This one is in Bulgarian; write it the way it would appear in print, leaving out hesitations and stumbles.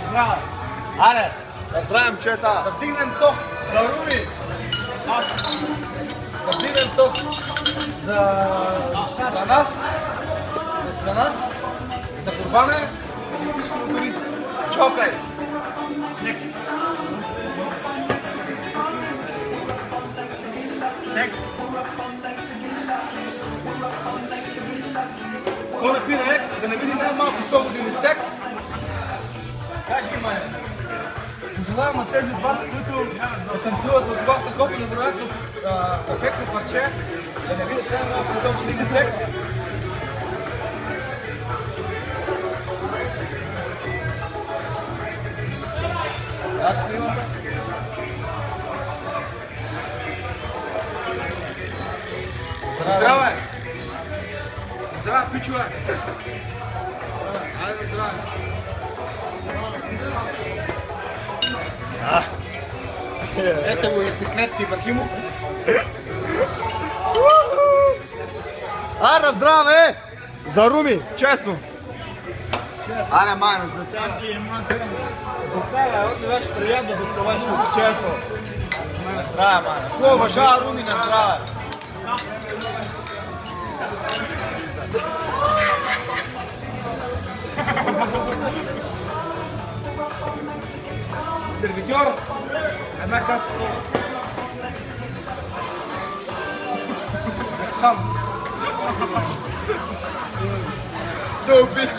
здраве! Аре, да здраве, момчета! Да вдигнем тост За Руми! Да вдигнем тост за нас, за Курбана и за всички мотористи. Чокай! Екс. Кой напира екс, да не види най-малко 100 години секс? Кажи ги, май. Пожелавам на тези от вас, които танцуват в вас такова невероятно перфектно парче, да не видят най-малко 100 години секс. Да, снимаме. Здраве! Здраве, пичове! Айде, здраве! Ето го и секретни Ибрахимов. Аре, здраве! За Руми, честно! Аре, мане, за тебе! За тебе, от ми беше приятно да това ще ти честно! На здраве, мане! Кой уважава Руми, на здраве! Сервитьор, една каса. Сам. Да убих!